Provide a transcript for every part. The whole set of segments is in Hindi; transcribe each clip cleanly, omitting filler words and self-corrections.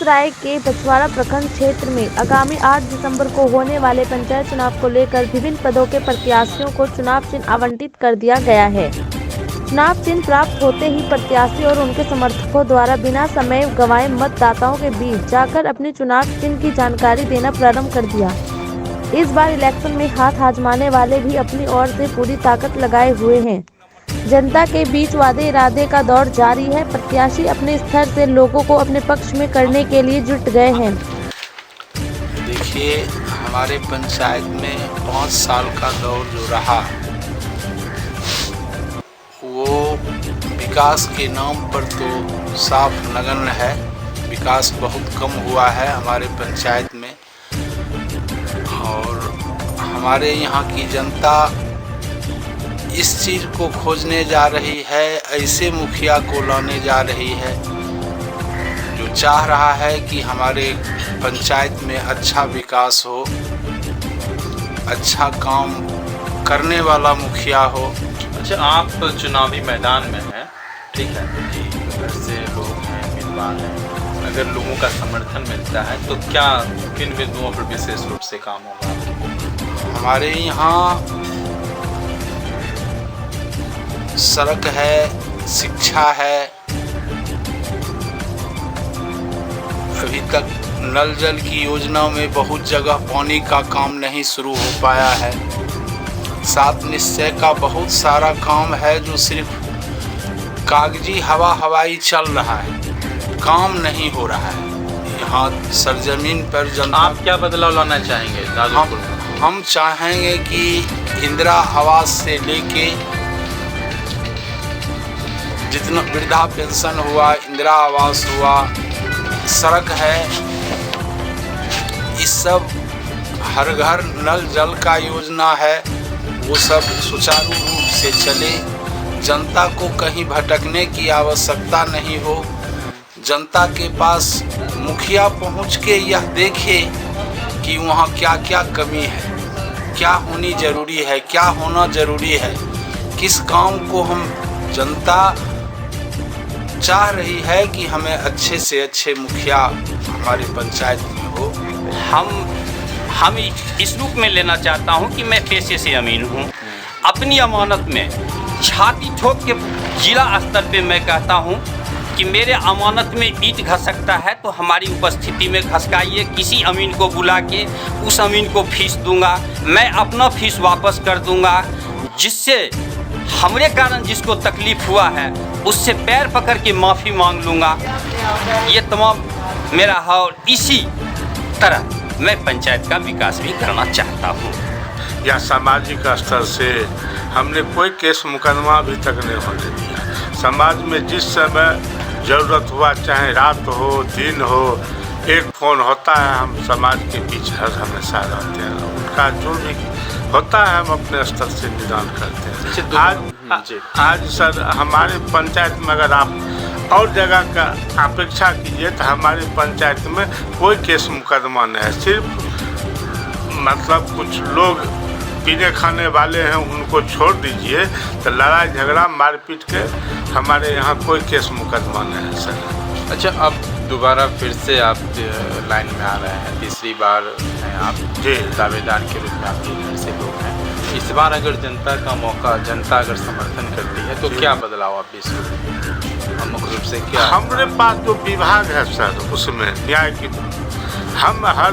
बेगूसराय के बछवाड़ा प्रखंड क्षेत्र में आगामी 8 दिसंबर को होने वाले पंचायत चुनाव को लेकर विभिन्न पदों के प्रत्याशियों को चुनाव चिन्ह आवंटित कर दिया गया है। चुनाव चिन्ह प्राप्त होते ही प्रत्याशी और उनके समर्थकों द्वारा बिना समय गंवाए मतदाताओं के बीच जाकर अपने चुनाव चिन्ह की जानकारी देना प्रारंभ कर दिया। इस बार इलेक्शन में हाथ आजमाने वाले भी अपनी ओर से पूरी ताकत लगाए हुए हैं। जनता के बीच वादे इरादे का दौर जारी है। प्रत्याशी अपने स्तर से लोगों को अपने पक्ष में करने के लिए जुट गए हैं। देखिए, हमारे पंचायत में 5 साल का दौर जो रहा वो विकास के नाम पर तो साफ नगण्य है। विकास बहुत कम हुआ है हमारे पंचायत में और हमारे यहाँ की जनता इस चीज़ को खोजने जा रही है, ऐसे मुखिया को लाने जा रही है जो चाह रहा है कि हमारे पंचायत में अच्छा विकास हो, अच्छा काम करने वाला मुखिया हो। अच्छा, आप चुनावी मैदान में हैं, ठीक है, घर से लोग हैं, उम्मीदवार हैं, अगर लोगों का समर्थन मिलता है तो क्या किन बिंदुओं पर विशेष रूप से काम होगा? हमारे यहाँ सड़क है, शिक्षा है, अभी तक नल जल की योजना में बहुत जगह पानी का काम नहीं शुरू हो पाया है। 7 निश्चय का बहुत सारा काम है जो सिर्फ कागजी हवाई चल रहा है, काम नहीं हो रहा है। यहाँ सरजमीन पर जनता। आप क्या बदलाव लाना चाहेंगे? हम चाहेंगे कि इंदिरा आवास से लेके जितना वृद्धा पेंशन हुआ, इंदिरा आवास हुआ, सड़क है, इस सब हर घर नल जल का योजना है, वो सब सुचारू रूप से चले, जनता को कहीं भटकने की आवश्यकता नहीं हो। जनता के पास मुखिया पहुंच के यह देखे कि वहाँ क्या क्या कमी है, क्या होनी ज़रूरी है, क्या होना ज़रूरी है, किस काम को हम जनता चाह रही है कि हमें अच्छे से अच्छे मुखिया हमारे पंचायत में हो। हम इस रूप में लेना चाहता हूं कि मैं पेशे से अमीन हूं। अपनी अमानत में छाती ठोक के जिला स्तर पे मैं कहता हूं कि मेरे अमानत में ईंट घसकता है तो हमारी उपस्थिति में घसकाइए। किसी अमीन को बुला के उस अमीन को फीस दूंगा, मैं अपना फीस वापस कर दूंगा, जिससे हमरे कारण जिसको तकलीफ हुआ है उससे पैर पकड़ के माफ़ी मांग लूँगा। ये तमाम मेरा है और इसी तरह मैं पंचायत का विकास भी करना चाहता हूँ। या सामाजिक स्तर से हमने कोई केस मुकदमा अभी तक नहीं होने दिया। समाज में जिस समय ज़रूरत हुआ, चाहे रात हो दिन हो, एक फ़ोन होता है, हम समाज के बीच हर हमेशा रहते हैं। उनका जो भी होता है हम अपने स्तर से निदान करते हैं। आज सर हमारे पंचायत में अगर आप और जगह का अपेक्षा कीजिए तो हमारी पंचायत में कोई केस मुकदमा नहीं है। सिर्फ मतलब कुछ लोग पीने खाने वाले हैं, उनको छोड़ दीजिए, तो लड़ाई झगड़ा मारपीट के हमारे यहाँ कोई केस मुकदमा नहीं है सर। अच्छा, अब दोबारा फिर से आप लाइन में आ रहे हैं, तीसरी बार हैं आप जी दावेदार के रूप में, आपके घर से लोग हैं। इस बार अगर जनता का मौका, जनता अगर समर्थन करती है तो क्या बदलाव आप इस मुख्य रूप से क्या? हमारे पास जो विभाग है सर, उसमें न्याय की हम हर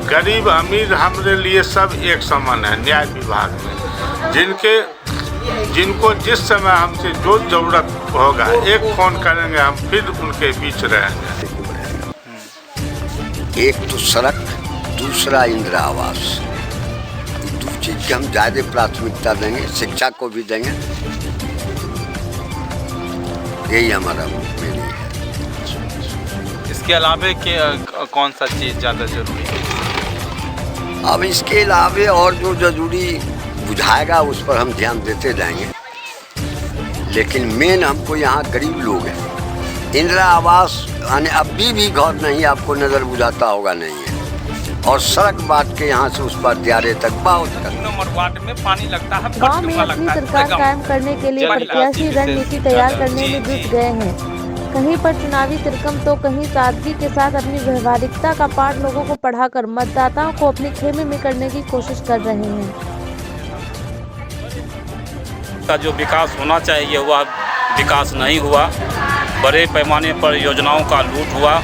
गरीब अमीर हमारे लिए सब एक समान है। न्याय विभाग में जिनको जिस समय हमसे जो ज़रूरत होगा एक फ़ोन करेंगे, हम फिर उनके बीच रहेंगे। एक तो सड़क, दूसरा इंदिरा आवास, दो चीज़ की हम ज़्यादा प्राथमिकता देंगे, शिक्षा को भी देंगे। यही हमारा मेरी है। इसके अलावे कौन सा चीज़ ज़्यादा ज़रूरी है? अब इसके अलावे और जो ज़रूरी बुझाएगा उस पर हम ध्यान देते जाएंगे, लेकिन मेन हमको यहाँ गरीब लोग हैं। इंदिरा आवास यानी अभी भी घर नहीं आपको नज़र बुझाता होगा, नहीं है। और सड़क बांट के यहाँ से उस पर दियारे तक बाउल तक। नंबर वार्ड में पानी लगता है, गांव में अपनी सरकार कायम करने के लिए प्रत्याशी रणनीति तैयार करने में जुट गए हैं। कहीं पर चुनावी तिरकम तो कहीं सादगी के साथ अपनी व्यवहारिकता का पाठ लोगों को पढ़ाकर मतदाताओं को अपने खेमे में करने की कोशिश कर रहे हैं। का जो विकास होना चाहिए वह विकास नहीं हुआ। बड़े पैमाने पर योजनाओं का लूट हुआ,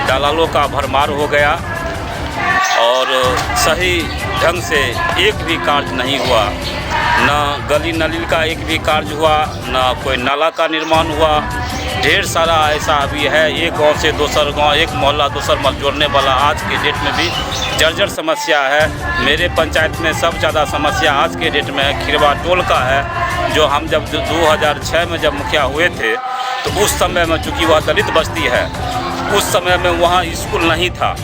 दलालों का भरमार हो गया और सही ढंग से एक भी कार्य नहीं हुआ। न गली नली का एक भी कार्य हुआ, न कोई नाला का निर्माण हुआ। ढेर सारा ऐसा अभी है, एक गांव से दूसर गांव, एक मोहल्ला दूसर मोहल्ला जोड़ने वाला आज के डेट में भी जर्जर समस्या है। मेरे पंचायत में सबसे ज़्यादा समस्या आज के डेट में खिरवा टोल का है। जो हम जब 2006 में जब मुखिया हुए थे तो उस समय में चूँकि वह दलित बस्ती है, उस समय में वहाँ स्कूल नहीं था।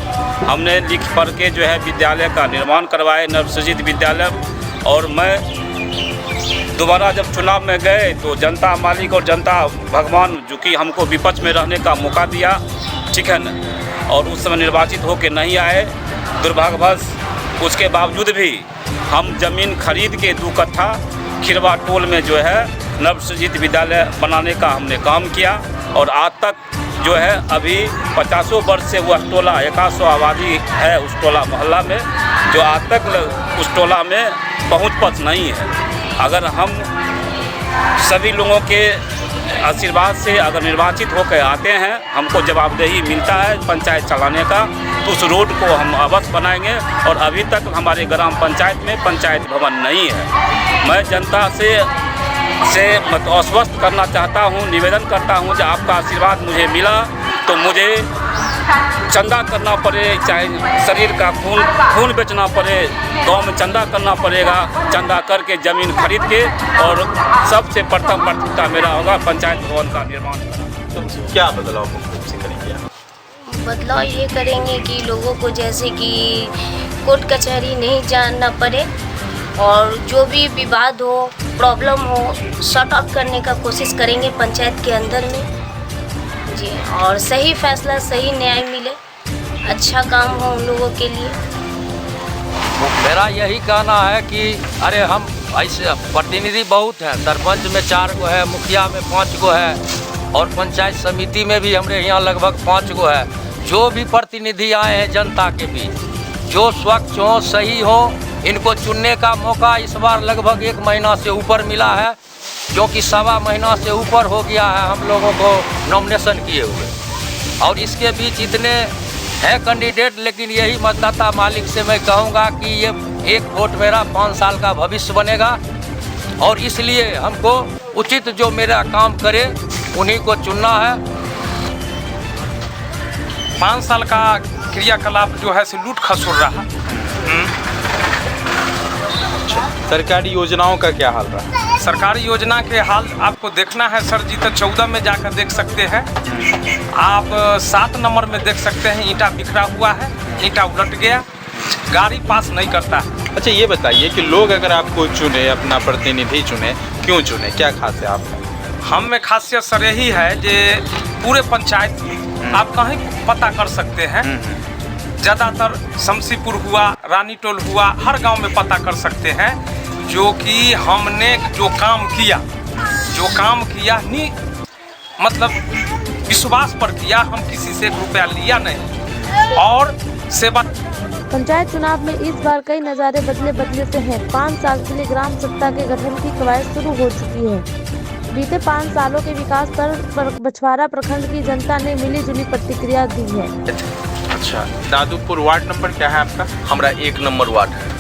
हमने लिख पढ़ के जो है विद्यालय का निर्माण करवाए, नवसृजित विद्यालय। और मैं दोबारा जब चुनाव में गए तो जनता मालिक और जनता भगवान जो कि हमको विपक्ष में रहने का मौका दिया, ठीक है न, और उस समय निर्वाचित होकर नहीं आए दुर्भाग्यवश। उसके बावजूद भी हम ज़मीन खरीद के 2 कट्ठा खिरवा टोल में जो है नवसृजित विद्यालय बनाने का हमने काम किया। और आज तक जो है अभी 50 वर्ष से वह टोला 100 आबादी है उस टोला मोहल्ला में, जो आज तक उस टोला में पहुँच नहीं है। अगर हम सभी लोगों के आशीर्वाद से अगर निर्वाचित होकर आते हैं, हमको जवाबदेही मिलता है पंचायत चलाने का, तो उस रोड को हम अवश्य बनाएंगे। और अभी तक हमारे ग्राम पंचायत में पंचायत भवन नहीं है। मैं जनता से आश्वस्त करना चाहता हूं, निवेदन करता हूं कि आपका आशीर्वाद मुझे मिला तो मुझे चंदा करना पड़े, चाहे शरीर का खून बेचना पड़े, गांव में चंदा करना पड़ेगा। चंदा करके ज़मीन खरीद के, और सबसे प्रथम प्राथमिकता मेरा होगा पंचायत भवन का निर्माण करना। तो क्या बदलाव मुख्य रूप से करेंगे आप? बदलाव ये करेंगे कि लोगों को जैसे कि कोर्ट कचहरी नहीं जाना पड़े, और जो भी विवाद हो, प्रॉब्लम हो, सॉर्ट आउट करने का कोशिश करेंगे पंचायत के अंदर में जी। और सही फैसला, सही न्याय मिले, अच्छा काम हो उन लोगों के लिए। मेरा यही कहना है कि अरे हम ऐसे प्रतिनिधि बहुत हैं, सरपंच में 4 गो है, मुखिया में 5 गो है, और पंचायत समिति में भी हमारे यहाँ लगभग 5 गो है। जो भी प्रतिनिधि आए हैं जनता के बीच, जो स्वच्छ हो, सही हो, इनको चुनने का मौका इस बार लगभग 1 महीना से ऊपर मिला है, क्योंकि 1.25 महीना से ऊपर हो गया है हम लोगों को नॉमिनेशन किए हुए। और इसके बीच इतने हैं कैंडिडेट, लेकिन यही मतदाता मालिक से मैं कहूँगा कि ये एक वोट मेरा 5 साल का भविष्य बनेगा, और इसलिए हमको उचित जो मेरा काम करे उन्हीं को चुनना है। 5 साल का क्रियाकलाप जो है से लूट खसोड़ रहा। सरकारी योजनाओं का क्या हाल रहा? सरकारी योजना के हाल आपको देखना है सर जी, तो 14 में जाकर देख सकते हैं आप। 7 नंबर में देख सकते हैं ईंटा बिखरा हुआ है, ईंटा उलट गया, गाड़ी पास नहीं करता है। अच्छा ये बताइए कि लोग अगर आपको चुने, अपना प्रतिनिधि चुने, क्यों चुने, क्या खास है आप? हम में खासियत सर यही है कि पूरे पंचायत आप कहीं पता कर सकते हैं। ज़्यादातर शमसीपुर हुआ, रानी टोल हुआ, हर गांव में पता कर सकते हैं जो कि हमने जो काम किया नहीं, मतलब विश्वास पर किया, हम किसी से 1 रुपया लिया नहीं, और सेवा। पंचायत चुनाव में इस बार कई नज़ारे बदले से हैं। 5 साल के लिए ग्राम सत्ता के गठन की कवायद शुरू हो चुकी है। बीते 5 सालों के विकास पर बछवाड़ा प्रखंड की जनता ने मिली-जुली प्रतिक्रिया दी है। अच्छा, दादूपुर वार्ड नंबर क्या है आपका? हमारा 1 नंबर वार्ड है।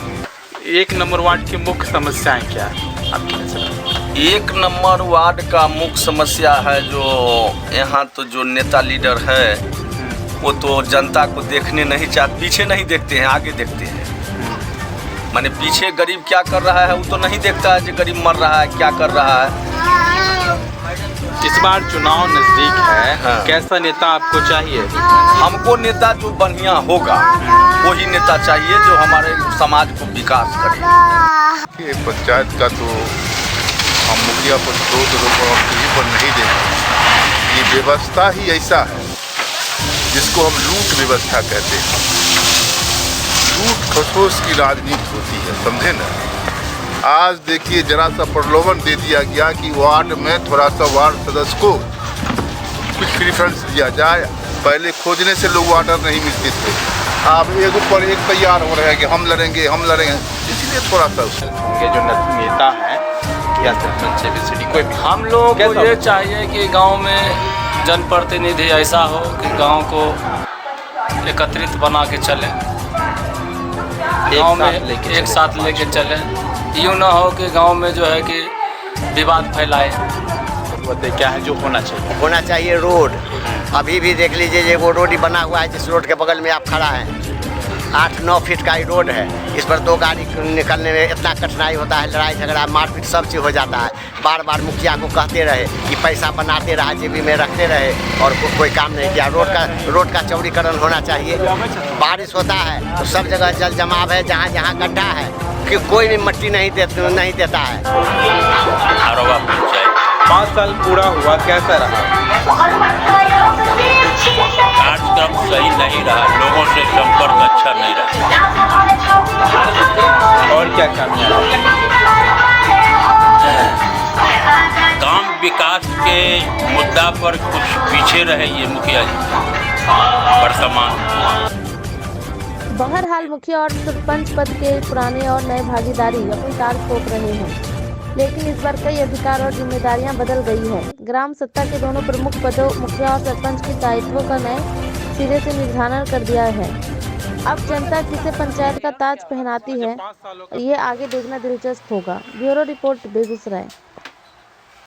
1 नंबर वार्ड की मुख्य समस्याएं क्या है आपकी नजर? 1 नंबर वार्ड का मुख्य समस्या है जो यहाँ तो जो नेता लीडर है वो तो जनता को देखने नहीं चाहते, पीछे नहीं देखते हैं, आगे देखते हैं। माने पीछे गरीब क्या कर रहा है वो तो नहीं देखता है, जो गरीब मर रहा है क्या कर रहा है। इस बार चुनाव नजदीक है, हाँ। कैसा नेता आपको चाहिए? हमको नेता जो बढ़िया होगा वही नेता चाहिए जो हमारे समाज को विकास करे। ये पंचायत का तो हम मुखिया पर पर नहीं देंगे। ये व्यवस्था ही ऐसा है जिसको हम लूट व्यवस्था कहते हैं। ठोस की राजनीति होती है, समझे ना। आज देखिए जरा सा प्रलोभन दे दिया गया कि वार्ड में थोड़ा सा वार्ड सदस्य को कुछ प्रीफरेंस दिया जाए। पहले खोजने से लोग वार्डर नहीं मिलते थे, अब एक ऊपर एक तैयार हो रहे हैं कि हम लड़ेंगे, इसलिए थोड़ा सा ये जो नेता हैं या सरपंच एबीसीडी कोई भी, हम लोगों को ये चाहिए कि गांव में जनप्रतिनिधि ऐसा हो कि गांव को एकत्रित बना के चले, गांव में एक साथ लेके चले। यूँ ना हो कि गांव में जो है कि विवाद फैलाए। क्या है जो होना चाहिए रोड। अभी भी देख लीजिए, ये वो रोड ही बना हुआ है जिस रोड के बगल में आप खड़ा हैं, 8-9 फीट का ही रोड है। इस पर 2 गाड़ी निकलने में इतना कठिनाई होता है, लड़ाई झगड़ा मारपीट सब चीज़ हो जाता है। बार बार मुखिया को कहते रहे कि पैसा बनाते रहा, जेबी में रखते रहे और कोई काम नहीं किया। रोड का चौड़ीकरण होना चाहिए। बारिश होता है तो सब जगह जल जमाव है, जहाँ जहाँ गड्ढा है कि कोई भी मिट्टी नहीं देता है। 5 साल पूरा हुआ, कैसा रहा? कार्यक्रम सही नहीं रहा, लोगों से संपर्क अच्छा नहीं रहा। और क्या कमी है? काम विकास के मुद्दा पर कुछ पीछे रहे ये मुखिया जी वर्तमान। बहरहाल मुखिया और सरपंच पद के पुराने और नए भागीदारी अपनी तार ठोक रहे हैं, लेकिन इस बार कई अधिकार और जिम्मेदारियां बदल गई है। ग्राम सत्ता के दोनों प्रमुख पदों मुखिया और सरपंच के दायित्वों का नए सिरे से निर्धारण कर दिया है। अब जनता किसे पंचायत का ताज पहनाती है, ये आगे देखना दिलचस्प होगा। Bureau report, Begusarai.